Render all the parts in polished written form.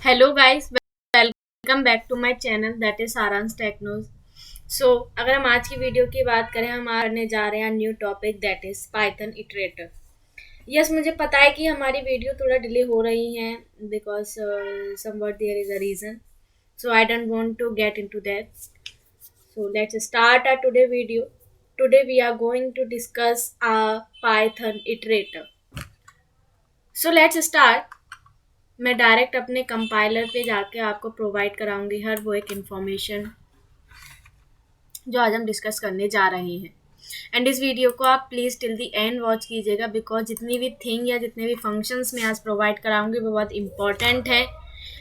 Hello guys, welcome back to my channel that is Saransh Technos. सो अगर हम आज की वीडियो की बात करें, हम आने जा रहे हैं new topic that is Python iterator. Yes, मुझे पता है कि हमारी वीडियो थोड़ा डिले हो रही है because somewhat there is a reason, so I don't want to get into that. So let's start our today video. Today we are going to discuss a Python iterator. So let's start. मैं direct अपने compiler पे जाके आपको provide कराऊंगी हर वो एक information जो आज हम डिस्कस करने जा रहे हैं। एंड इस वीडियो को आप please till the and watch कीजिएगा बिकॉज जितनी भी थिंग या जितने भी फंक्शंस मैं आज प्रोवाइड कराऊंगी वो बहुत इंपॉर्टेंट है।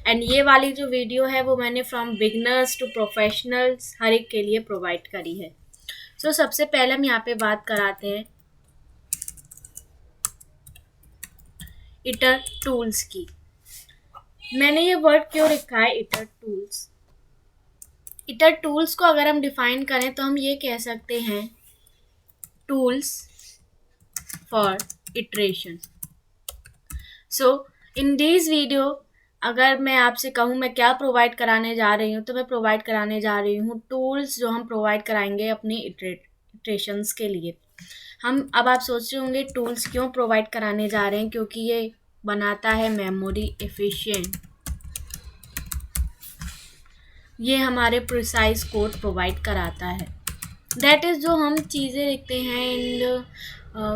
एंड ये वाली जो वीडियो है वो मैंने फ्रॉम बिगनर्स टू प्रोफेशनल्स हर एक के लिए प्रोवाइड करी है। सो सबसे पहले हम यहाँ पे बात कराते हैं इटर टूल्स की। मैंने ये वर्ड क्यों लिखा है इटर टूल्स? इटर टूल्स को अगर हम डिफाइन करें तो हम ये कह सकते हैं tools for iteration. So in this video अगर मैं आपसे कहूँ मैं क्या प्रोवाइड कराने जा रही हूँ, तो मैं प्रोवाइड कराने जा रही हूँ टूल्स जो हम प्रोवाइड कराएंगे अपने इटरेशंस के लिए। हम अब आप सोच रहे होंगे टूल्स क्यों प्रोवाइड कराने जा रहे हैं, क्योंकि ये बनाता है मेमोरी एफिशिएंट। ये हमारे प्रिसाइज कोड प्रोवाइड कराता है। दैट इज़ जो हम चीज़ें लिखते हैं इन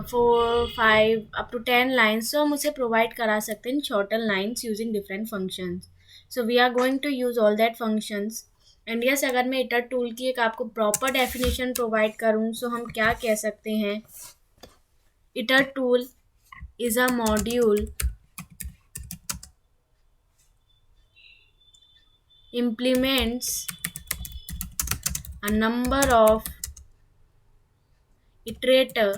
4, 5 अप टू 10 लाइन्स, तो हम उसे प्रोवाइड करा सकते हैं in shorter lines using different functions. So we are going to use all that functions. And yes, अगर मैं इटर टूल की एक आपको प्रॉपर डेफिनेशन प्रोवाइड करूँ, सो हम क्या कह सकते हैं? Iter tool is a module implements a number of iterator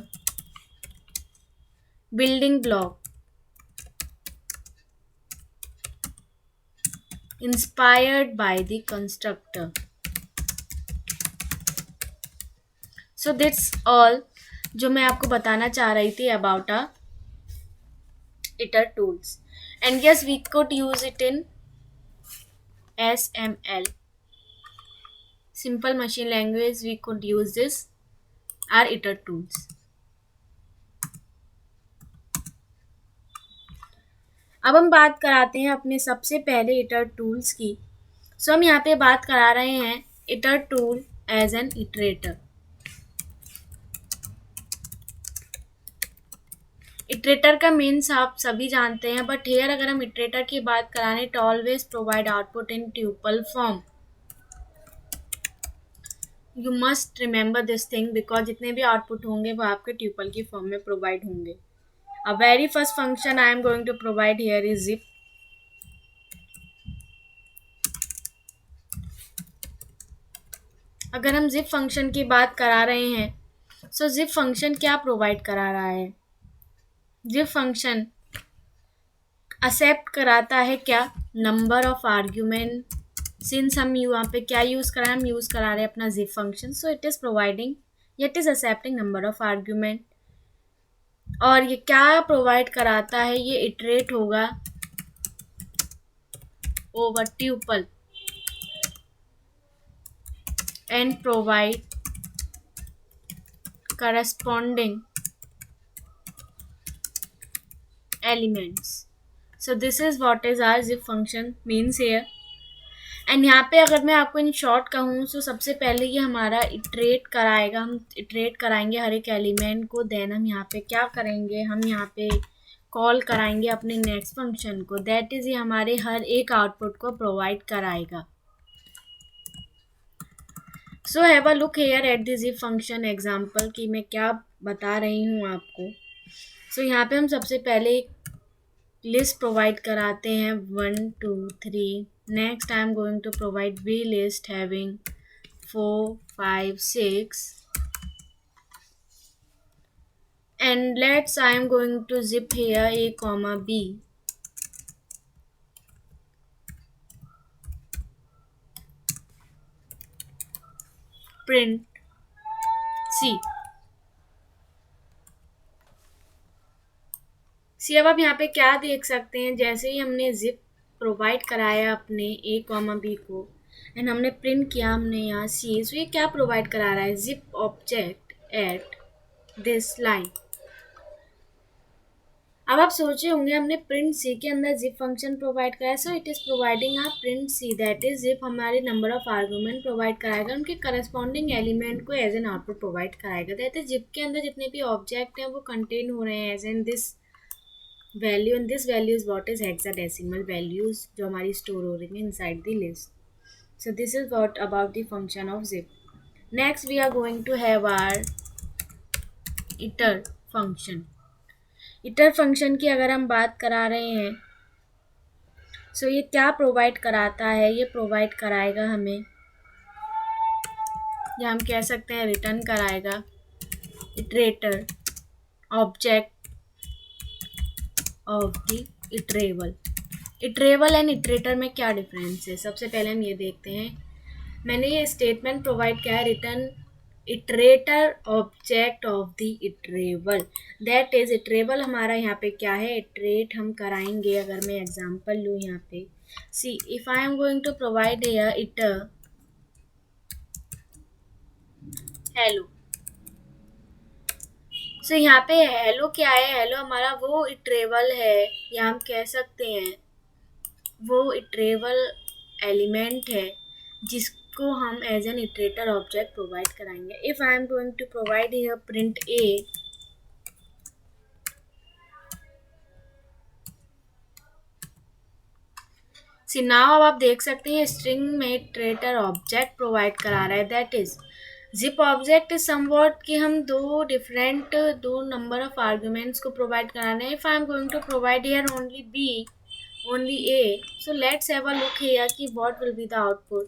building block inspired by the constructor. So that's all जो मैं आपको बताना चाह रही थी about a iter tools. And yes, we could use it in SML, simple machine language. We could use this our iter tools. अब हम बात कराते हैं अपने सबसे पहले इटर टूल्स की। सो हम यहाँ पे बात करा रहे हैं iter tool as an iterator. Iterator का मीन्स आप सभी जानते हैं, बट हेयर अगर हम इटरेटर की बात कराने तो always provide output in tuple form. You must remember this thing because जितने भी आउटपुट होंगे वो आपके ट्यूपल की फॉर्म में प्रोवाइड होंगे। A very first function I am going to provide here is zip. अगर हम जिप फंक्शन की बात करा रहे हैं, सो जिप फंक्शन क्या प्रोवाइड करा रहा है? जिप फंक्शन एक्सेप्ट कराता है क्या? Number of argument. सिंस हम यहाँ पे क्या यूज़ करा रहे हैं? हम यूज़ करा रहे हैं अपना zip function, so it is providing, it is accepting number of argument. और ये क्या प्रोवाइड कराता है? ये इटरेट होगा over tuple and provide corresponding elements. So this is what is our zip function means here. And यहाँ पे अगर मैं आपको इन शॉर्ट कहूँ तो सबसे पहले ये हमारा इटरेट कराएगा, हम इटरेट कराएंगे हर एक एलिमेंट को। देन हम यहाँ पे क्या करेंगे? हम यहाँ पे कॉल कराएंगे अपने नेक्स्ट फंक्शन को। दैट इज़ ये हमारे हर एक आउटपुट को प्रोवाइड कराएगा। सो have a look here at the zip function example कि मैं क्या बता रही हूँ आपको। सो यहाँ पे हम सबसे पहले लिस्ट प्रोवाइड कराते हैं 1 2 3। Next I am going to provide we list having 4 5 6 and let's I am going to zip here a comma b. Print c. सी अब आप यहाँ पे क्या देख सकते हैं? जैसे ही हमने जिप प्रोवाइड कराया अपने ए कॉमा बी को एंड हमने प्रिंट किया हमने यहाँ सी, सो ये क्या प्रोवाइड करा रहा है, zip object at this line. अब आप सोचे होंगे हमने प्रिंट सी के अंदर जिप फंक्शन प्रोवाइड कराया, so it is providing a print C, that is zip हमारे नंबर ऑफ आर्गूमेंट प्रोवाइड कराएगा, उनके करस्पॉन्डिंग एलिमेंट को एज एन आउटपुट प्रोवाइड कराएगा। दैट इज जिप के अंदर जितने भी ऑब्जेक्ट हैं वो कंटेन हो रहे हैं as an this value, and this value is what is hexadecimal values जो हमारी स्टोर हो रही है inside the list. So this is what about the function of zip. Next we are going to have our iter function. Iter function की अगर हम बात करा रहे हैं, सो ये क्या प्रोवाइड कराता है, ये प्रोवाइड कराएगा हमें, या हम कह सकते हैं रिटर्न कराएगा iterator object of the iterable. Iterable and iterator में क्या डिफरेंस है, सबसे पहले हम ये देखते हैं। मैंने ये स्टेटमेंट प्रोवाइड किया है, return iterator object of the iterable, that is iterable हमारा यहाँ पे क्या है, इटरेट हम कराएंगे। अगर मैं एग्जांपल लूँ यहाँ पे, see if I am going to provide here iter hello, so यहाँ पे हेलो क्या है, हेलो हमारा वो इटरेबल है, या हम कह सकते हैं वो इटरेबल एलिमेंट है जिसको हम as an iterator object provide कराएंगे। If I am going to provide here print A, see now अब आप देख सकते हैं स्ट्रिंग में इटरेटर ऑब्जेक्ट प्रोवाइड करा रहा है, that is zip object is somewhat कि हम दो नंबर ऑफ आर्ग्यूमेंट्स को प्रोवाइड करा रहे हैं। If I am going to provide here only B only a, so let's have a look here कि what will be the output।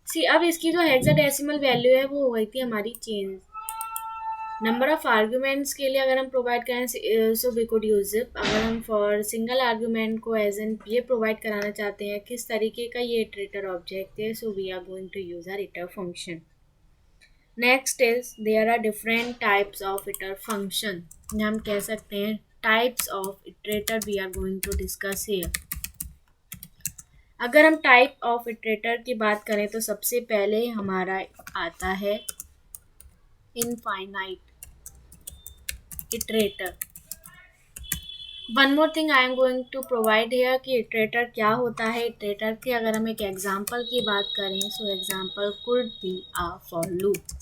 see अब इसकी जो हेक्साडेसिमल वैल्यू है वो हो गई थी हमारी चेंज। नंबर ऑफ आर्ग्यूमेंट्स के लिए अगर हम प्रोवाइड करें so we could use it, अगर हम फॉर सिंगल आर्ग्यूमेंट को एज एन ये प्रोवाइड कराना चाहते हैं किस तरीके का ये इटरेटर ऑब्जेक्ट है, so we are going to use our iter function. Next is there are different types of iter function, हम कह सकते हैं types of iterator we are going to discuss here. अगर हम टाइप ऑफ इटरेटर की बात करें तो सबसे पहले हमारा आता है infinite iterator. One more thing I am going to provide here कि इटरेटर क्या होता है। इटरेटर की अगर हम एक एग्जांपल की बात करें, so example could be a for loop.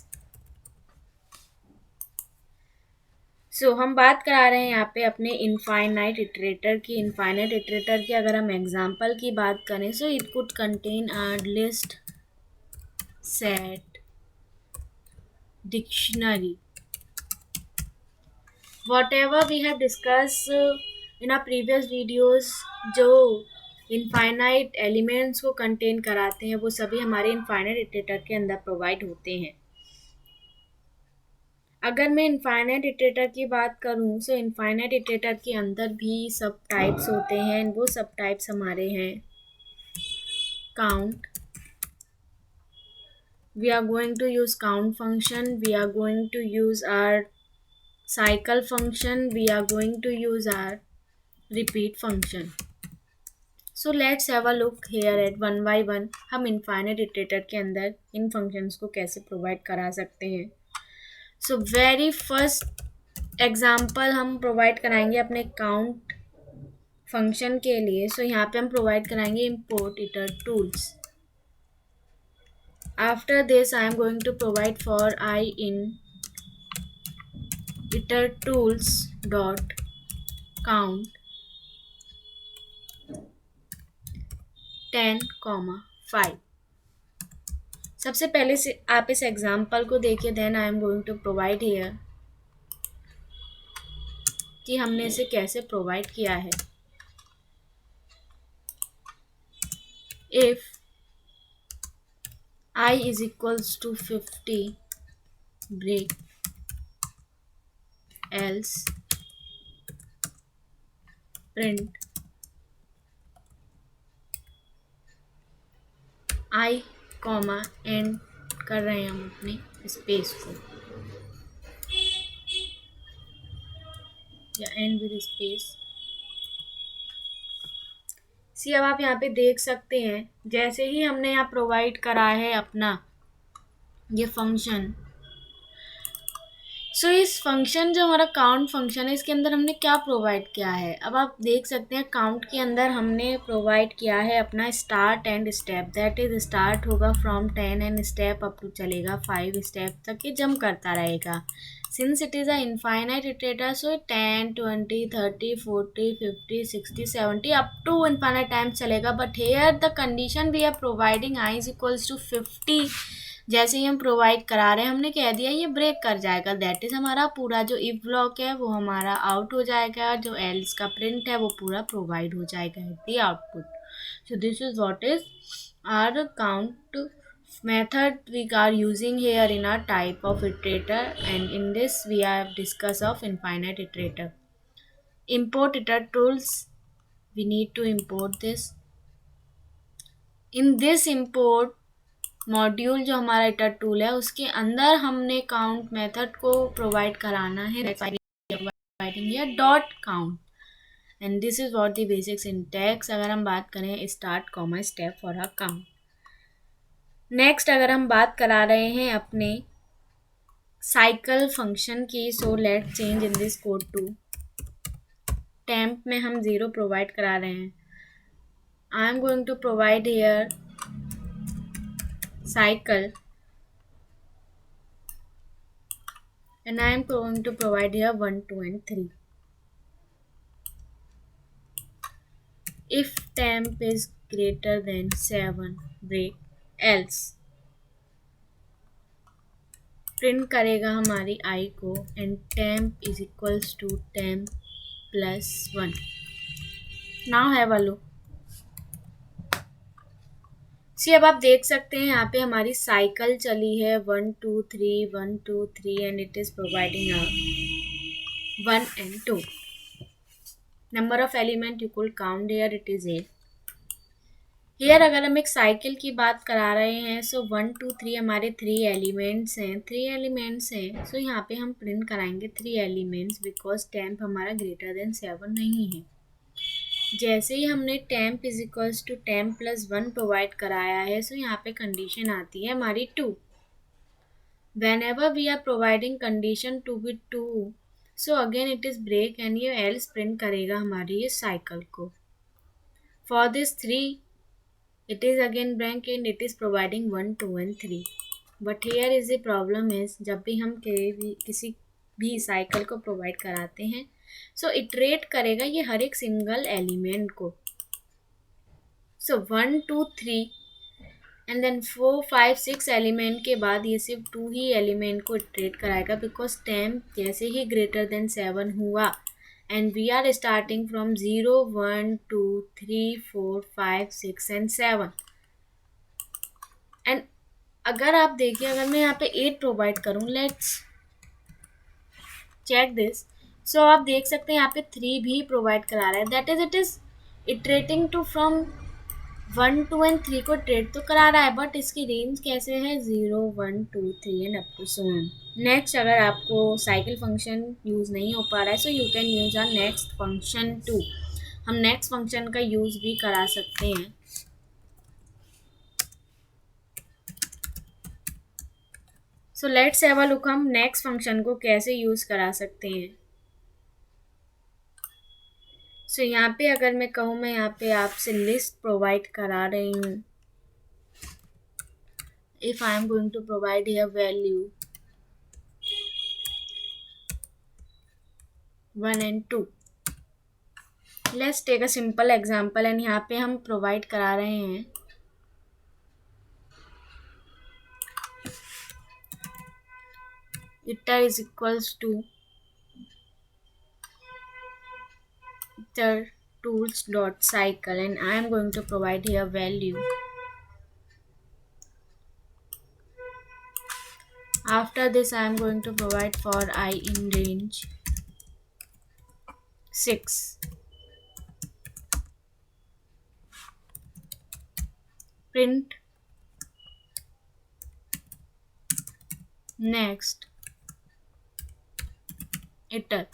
So हम बात करा रहे हैं यहाँ पे अपने इनफाइनाइट इटरेटर की। इनफाइनाइट इटरेटर की अगर हम एग्जांपल की बात करें, so it could contain a list, set, dictionary, whatever we have discussed in our previous videos, जो इनफाइनाइट एलिमेंट्स को कंटेन कराते हैं वो सभी हमारे इनफाइनाइट इटरेटर के अंदर प्रोवाइड होते हैं। अगर मैं इनफाइनाइट इटरेटर की बात करूं, सो इनफाइनाइट इटरेटर के अंदर भी सब टाइप्स होते हैं, वो सब टाइप्स हमारे हैं count, we are going to use count function, we are going to use our cycle function, we are going to use our repeat function। so let's have a look here at one by one हम infinite iterator के अंदर इन functions को कैसे provide करा सकते हैं। so very first example हम provide कराएंगे अपने count function के लिए। so यहाँ पे हम provide कराएंगे import iter tools। after this I am going to provide for I in iter tools dot count 10,5। सबसे पहले से आप इस एग्जाम्पल को देखिए, then I am going to provide here कि हमने इसे कैसे प्रोवाइड किया है। If I is equals to 50 break else print I comma and कर रहे हैं हम अपने स्पेस को, या एंड विद स्पेस। सी अब आप यहाँ पे देख सकते हैं, जैसे ही हमने यहाँ प्रोवाइड करा है अपना ये फंक्शन, सो इस फंक्शन जो हमारा काउंट फंक्शन है इसके अंदर हमने क्या प्रोवाइड किया है, अब आप देख सकते हैं काउंट के अंदर हमने प्रोवाइड किया है अपना start and step, that is start होगा from 10 and step up to चलेगा 5 स्टेप तक ये जंप करता रहेगा। Since it is a infinite iterator, so 10 20 30 40 50 60 70 up to infinite time चलेगा। But here the condition we are providing I is equals to 50, जैसे ही हम provide करा रहे हैं हमने कह दिया ये ब्रेक कर जाएगा, दैट इज हमारा पूरा जो इफ ब्लॉक है वो हमारा आउट हो जाएगा, जो एल्स का प्रिंट है वो पूरा प्रोवाइड हो जाएगा at the output. So this is what is our count method we are using here in our type of iterator, and in this we have discussed of infinite iterator. Import iter tools, we need to import this. In this import module जो हमारा hitter tool है उसके अंदर हमने count method को provide कराना है, providing dot count, and this is what the basic syntax. अगर हम बात करें start comma step for a count. Next अगर हम बात करा रहे हैं अपने साइकिल फंक्शन की, so let change in this code to temp में हम 0 प्रोवाइड करा रहे हैं। I am going to provide here cycle, and I am going to provide here 1 2 and 3. If temp is greater than 7 break, else print करेगा हमारी i को, and temp is equals to temp plus 1. now have a look, सी अब आप देख सकते हैं यहाँ पे हमारी साइकिल चली है 1 2 3 1 2 3 and it is providing 1 and 2 number of element you could count here, it is 8। Here अगर हम एक साइकिल की बात करा रहे हैं, सो 1 2 3 हमारे 3 एलिमेंट्स हैं, सो यहाँ पे हम प्रिंट कराएंगे 3 एलिमेंट्स बिकॉज टेम्प हमारा ग्रेटर देन 7 नहीं है। जैसे ही हमने temp is equals to temp plus 1 provide कराया है, सो यहाँ पे कंडीशन आती है हमारी 2। Whenever we are providing condition to be 2, so again it is break and ये एल्स प्रिंट करेगा हमारी ये साइकिल को। For this 3 it is again blank and it is providing 1 2 and 3, but here is the problem is जब भी हम किसी भी साइकिल को प्रोवाइड कराते हैं, सो इटरेट करेगा ये हर एक सिंगल एलिमेंट को। सो 1 2 3 एंड देन 4 5 6 एलिमेंट के बाद ये सिर्फ 2 ही एलिमेंट को इटरेट कराएगा बिकॉज टेम्प जैसे ही ग्रेटर देन 7 हुआ and we are starting from 0 1 2 3 4 5 6 and 7, and अगर आप देखिए अगर मैं यहाँ पे 8 प्रोवाइड करूँ, लेट्स चेक दिस, सो आप देख सकते हैं यहाँ पे 3 भी प्रोवाइड करा रहा है, that is it is iterating to from 1 2 and 3 को ट्रेड तो करा रहा है, बट इसकी रेंज कैसे है 0 1 2 3 and up to so on. Next अगर आपको साइकिल फंक्शन यूज़ नहीं हो पा रहा है, so you can use our next function too, हम नेक्स्ट फंक्शन का यूज़ भी करा सकते हैं। So let's have a look, हम नेक्स्ट फंक्शन को कैसे यूज़ करा सकते हैं। सो यहाँ पे अगर मैं कहूँ, मैं यहाँ पे आपसे लिस्ट प्रोवाइड करा रही हूँ, if I am going to provide here value 1 and 2, let's take a simple example, and यहाँ पे हम प्रोवाइड करा रहे हैं iter is equals to iter tools dot cycle, and I am going to provide here value. After this I am going to provide for I in range 6, print next iter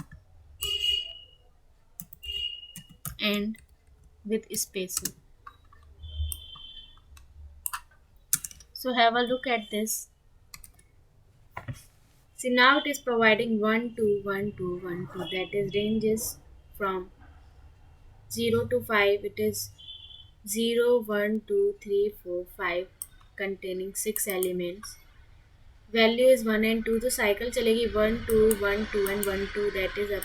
and with spacing. So have a look at this. See, now it is providing 1 2 1 2 1 2, that is ranges from 0 to 5. It is 0 1 2 3 4 5 containing 6 elements. Value is 1 and 2, तो cycle चलेगी 1 2 1 2 and 1 2, that is अब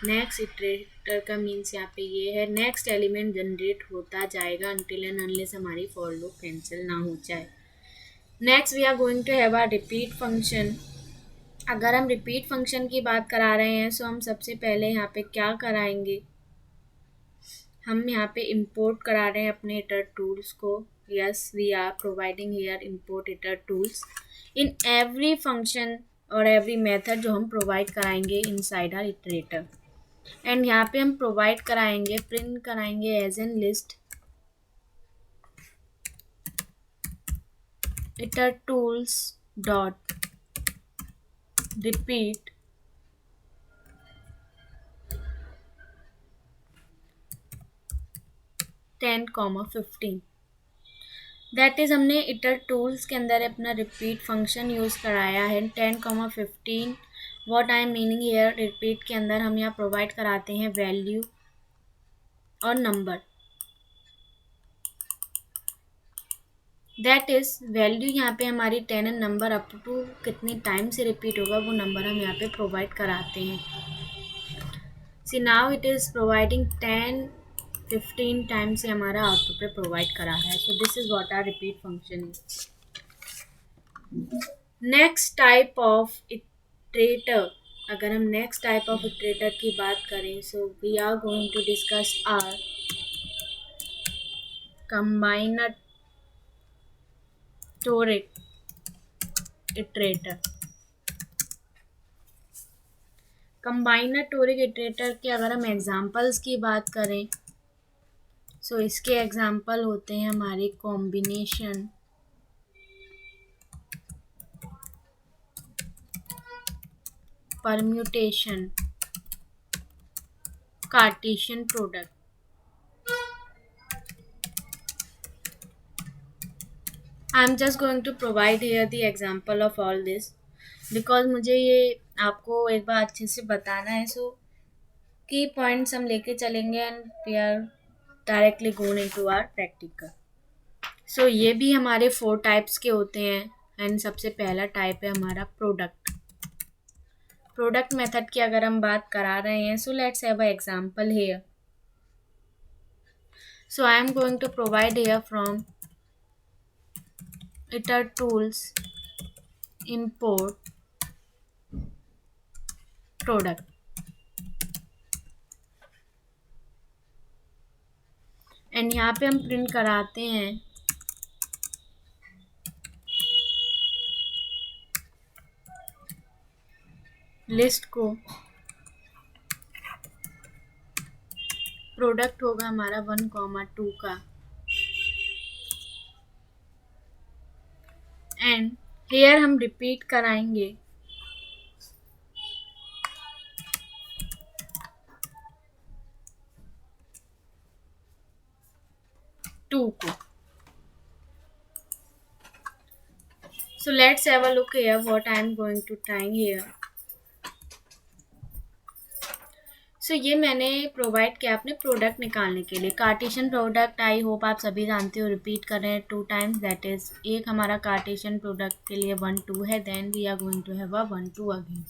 next iterator का means यहाँ पे ये है next element generate होता जाएगा until एंड अनलेस हमारी फॉर लूप कैंसिल ना हो जाए. Next we are going to have a repeat function. अगर हम रिपीट फंक्शन की बात करा रहे हैं सो हम सबसे पहले यहाँ पे क्या कराएंगे, हम यहाँ पे इंपोर्ट करा रहे हैं अपने इटर टूल्स को. Yes, we are providing here import itertools in every function और एवरी मेथड जो हम प्रोवाइड कराएंगे इनसाइड आर इटरेटर. एंड यहाँ पे हम प्रोवाइड कराएंगे, प्रिंट कराएंगे as an list itertools dot repeat ten comma 15. That is हमने इटर टूल्स के अंदर अपना रिपीट फंक्शन यूज़ कराया है 10,15. What I am meaning here, repeat के अंदर हम यहाँ प्रोवाइड कराते हैं वैल्यू और नंबर. दैट इज़ वैल्यू यहाँ पे हमारी 10 एंड नंबर अप टू कितनी टाइम से रिपीट होगा वो नंबर हम यहाँ पे प्रोवाइड कराते हैं. See now it is providing 10 15 times से हमारा आउटपुट पे प्रोवाइड करा रहा है. So this is what our repeat function is. Next type of iterator, अगर हम नेक्स्ट टाइप ऑफ इटरेटर की बात करें so we are going to discuss our combinatoric iterator. Combinatoric iterator के अगर हम एग्जांपल्स की बात करें सो इसके एग्जांपल होते हैं हमारे combination, permutation, cartesian product. I am just going to provide here the example of all this because मुझे ये आपको एक बार अच्छे से बताना है. सो की पॉइंट्स हम लेके चलेंगे and we are directly going into our practical. So ये भी हमारे 4 टाइप्स के होते हैं एंड सबसे पहला टाइप है हमारा प्रोडक्ट. प्रोडक्ट मेथड की अगर हम बात करा रहे हैं so let's have a example here. So I am going to provide here from itertools import product. And यहाँ पे हम प्रिंट कराते हैं लिस्ट को. प्रोडक्ट होगा हमारा 1,2 का एंड हेयर हम रिपीट कराएंगे 2 को. So let's have a look here what I am going to trying here. सो ये मैंने प्रोवाइड किया अपने प्रोडक्ट निकालने के लिए. कार्टेशियन प्रोडक्ट आई होप आप सभी जानते हो, रिपीट कर रहे हैं 2 टाइम्स. दैट इज़ एक हमारा कार्टेशियन प्रोडक्ट के लिए 1 2 है. Then we are going to have a 1 2 again.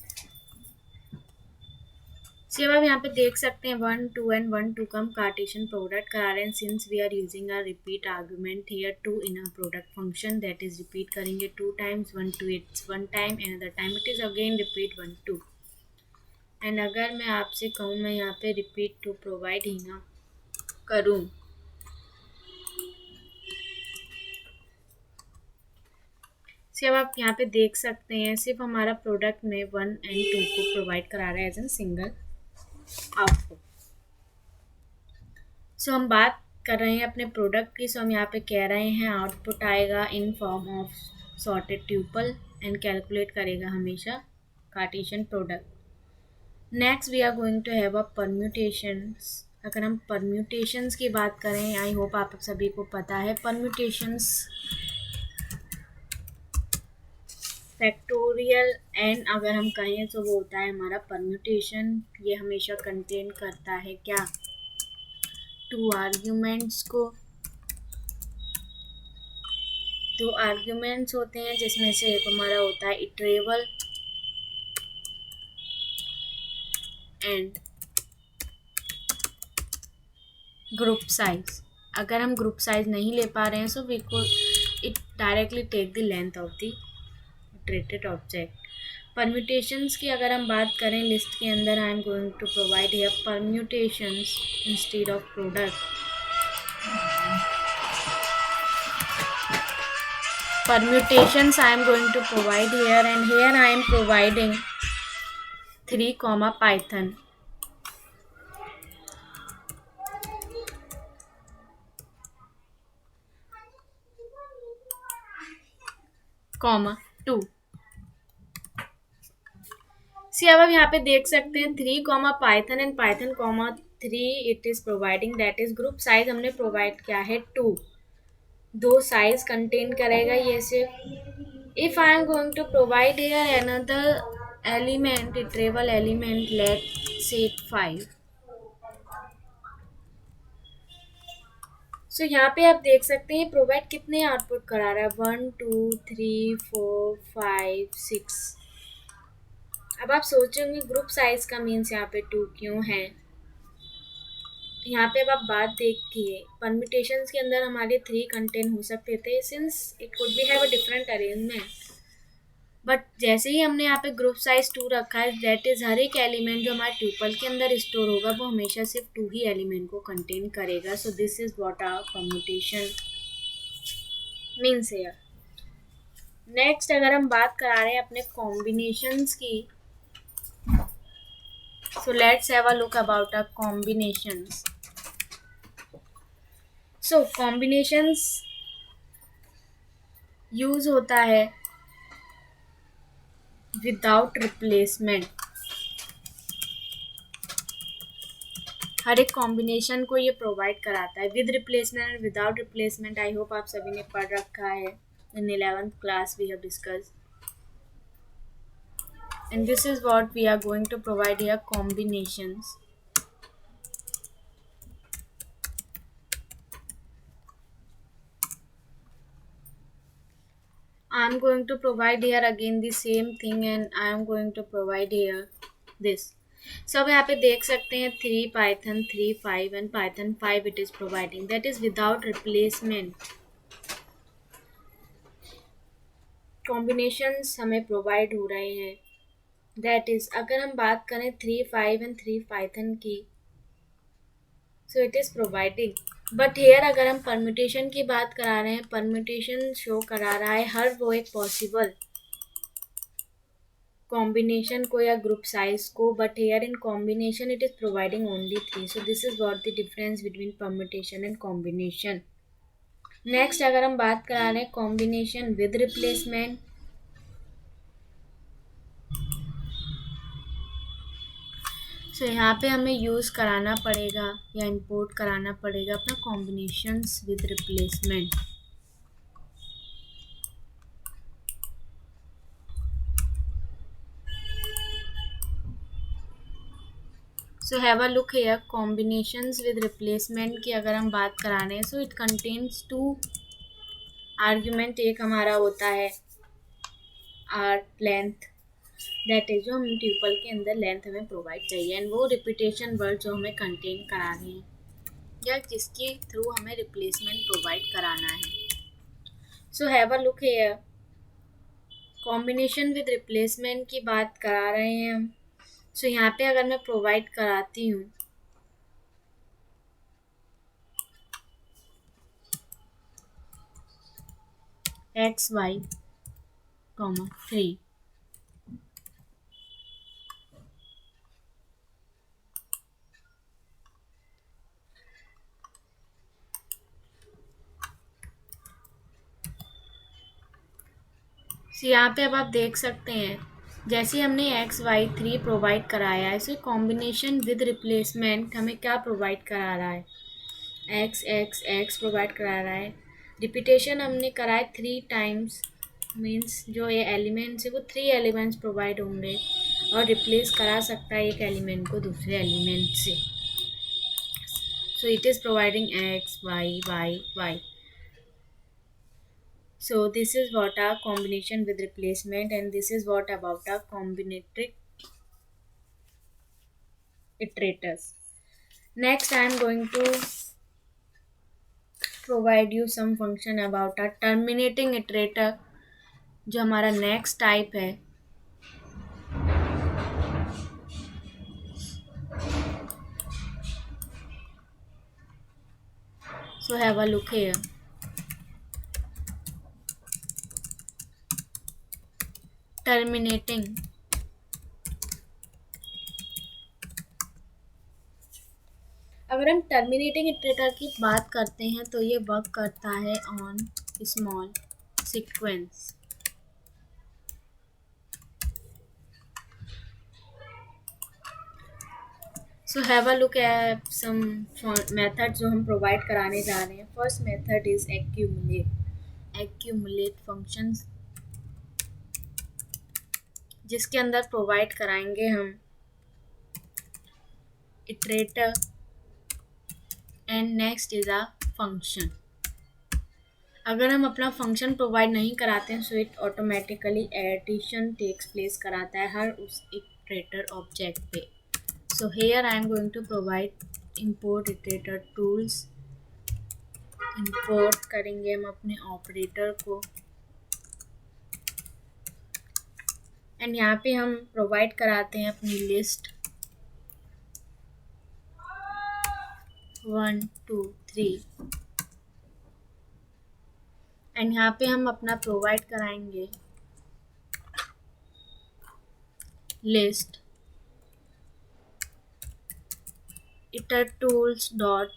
So अब आप यहाँ पे देख सकते हैं 1 2 एंड 1 2 का हम कार्टेशियन प्रोडक्ट करा रहे हैं. Since we are using a repeat argument here 2 in a product function, that is repeat करेंगे 2 times. 1 2 it's 1 time, another time it is again repeat 1 2. And अगर मैं आपसे कहूँ मैं यहाँ पे रिपीट टू प्रोवाइड ही ना करूँ सिर्फ आप यहाँ पे देख सकते हैं सिर्फ हमारा प्रोडक्ट में 1 एंड 2 को प्रोवाइड करा रहा है एज एन सिंगल आउटपुट. सो हम बात कर रहे हैं अपने प्रोडक्ट की. सो हम यहाँ पे कह रहे हैं आउटपुट आएगा in form of sorted tuple and calculate करेगा हमेशा Cartesian product. Next we are going to have a permutations अगर हम परम्यूटेशंस की बात करें, आई होप आप सभी को पता है परम्यूटेशंस फैक्टोरियल एंड अगर हम कहें तो वो होता है हमारा परम्यूटेशन। ये हमेशा कंटेन करता है क्या, टू आर्ग्यूमेंट्स को। दो आर्ग्यूमेंट्स होते हैं जिसमें से एक हमारा होता है इटरेबल एंड ग्रुप साइज। अगर हम ग्रुप साइज नहीं ले पा रहे हैं सो वी को it directly take the length of the iterated object. Permutations की अगर हम बात करें लिस्ट के अंदर, I am going to provide here permutations instead of product. Permutations I am going to provide here, and here I am providing 3 comma Python comma 2। See अब आप यहाँ पे देख सकते हैं 3 comma Python and Python comma 3 it is providing that is group size हमने provide किया है 2। दो साइज कंटेन करेगा ये सिर्फ। If I am going to provide here another element, iterable element, let say 5। सो यहाँ पे आप देख सकते हैं प्रोवाइड कितने आउटपुट करा रहा है, 1 2 3 4 5 6। अब आप सोचेंगे ग्रुप साइज का मीन्स यहाँ पे 2 क्यों है। यहाँ पे अब आप बात देखिए, परम्यूटेशंस के अंदर हमारे 3 कंटेंट हो सकते थे since it could be have a different arrangement, but जैसे ही हमने यहाँ पे ग्रुप साइज 2 रखा है दैट इज हर एक एलिमेंट जो हमारे ट्यूपल के अंदर स्टोर होगा वो हमेशा सिर्फ 2 ही एलिमेंट को कंटेन करेगा। So this is what our permutation means here. Next अगर हम बात करा रहे हैं अपने कॉम्बिनेशंस की, so let's have a look about our combinations. So combinations use होता है विदाउट रिप्लेसमेंट। हर एक कॉम्बिनेशन को ये प्रोवाइड कराता है विद रिप्लेसमेंट और विदाउट रिप्लेसमेंट। आई होप आप सभी ने पढ़ रखा है in 11th class we have discussed, and this is what we are going to provide here, combinations। I am going to provide here again the same thing and I am going to provide here this। So अब यहाँ पे देख सकते हैं 3 Python 3 5 and Python 5 it is providing that is without replacement। combinations हमें provide हो रहे हैं that is अगर हम बात करें 3 5 and 3 Python की, so it is providing। But here अगर हम परम्यूटेशन की बात करा रहे हैं, परम्यूटेशन शो करा रहा है हर वो एक पॉसिबल कॉम्बिनेशन को या ग्रुप साइज को, but here in combination it is providing only 3। So this is what the difference between permutation and combination. Next अगर हम बात करा रहे हैं कॉम्बिनेशन विद रिप्लेसमेंट, सो यहाँ पे हमें यूज़ कराना पड़ेगा या इंपोर्ट कराना पड़ेगा अपना combinations with replacement. So have a look here, combinations with replacement की अगर हम बात करा रहे हैं सो इट कंटेन्स 2 आर्ग्यूमेंट। एक हमारा होता है आर लेंथ, दैट इज जो हम ट्यूपल के अंदर लेंथ हमें प्रोवाइड चाहिए, एंड वो रिपीटेशन वर्ड जो हमें कंटेन करा रहे हैं या जिसके थ्रू हमें रिप्लेसमेंट प्रोवाइड कराना है। सो have a look here, combination with replacement की बात करा रहे हैं हम। सो यहाँ पे अगर मैं प्रोवाइड कराती हूँ एक्स वाई कॉमा 3, सो यहाँ पे अब आप देख सकते हैं जैसे हमने एक्स वाई थ्री प्रोवाइड कराया है, सो कॉम्बिनेशन विद रिप्लेसमेंट हमें क्या प्रोवाइड करा रहा है, एक्स एक्स एक्स प्रोवाइड करा रहा है। रिपीटेशन हमने कराए 3 टाइम्स, मीन्स जो ये एलिमेंट्स है वो 3 एलिमेंट्स प्रोवाइड होंगे और रिप्लेस करा सकता है एक एलिमेंट को दूसरे एलिमेंट से। So it is providing X Y Y Y. So this is what a combination with replacement, and this is what about a combinatoric iterators. Next I am going to provide you some function about a terminating iterator, जो हमारा next type है. So have a look here. Terminating. अगर हम terminating iterator की बात करते हैं तो ये वर्क करता है on small sequence. So have a look at some method जो हम प्रोवाइड कराने जा रहे हैं. First method is accumulate functions, जिसके अंदर प्रोवाइड कराएंगे हम iterator and next is a function. अगर हम अपना फंक्शन प्रोवाइड नहीं कराते हैं so it automatically addition takes place कराता है हर उस इटरेटर ऑब्जेक्ट पे. So here I am going to provide import iterator tools. Import करेंगे हम अपने ऑपरेटर को एंड यहाँ पे हम प्रोवाइड कराते हैं अपनी लिस्ट 1 2 3 एंड यहाँ पे हम अपना प्रोवाइड कराएंगे list iter tools dot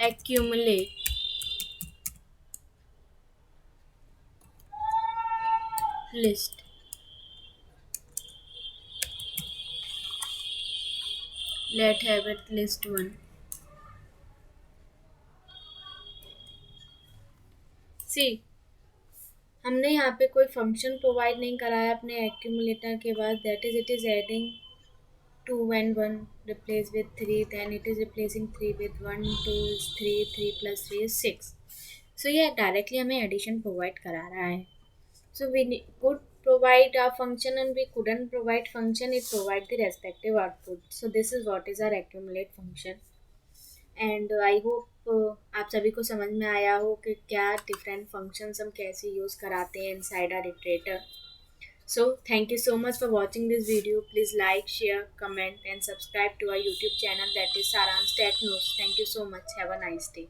accumulate list. Let have it list 1. सी हमने यहाँ पे कोई फंक्शन प्रोवाइड नहीं कराया अपने एक्यूमुलेटर के बाद. That is it is adding 2 and 1 replace with 3, then it is replacing 3 with 1 2 is 3 3 plus 3 is 6. So ये डायरेक्टली हमें एडिशन प्रोवाइड करा रहा है. So we could provide a function and we couldn't provide function, it provide the respective output. So this is what is our accumulate function. And I hope आप सभी को समझ में आया हो कि क्या डिफरेंट फंक्शंस हम कैसे यूज़ कराते हैं inside our iterator. So thank you so much for watching this video. Please like share comment and subscribe to our YouTube channel that is Saransh Technos. Thank you so much. Have a nice day.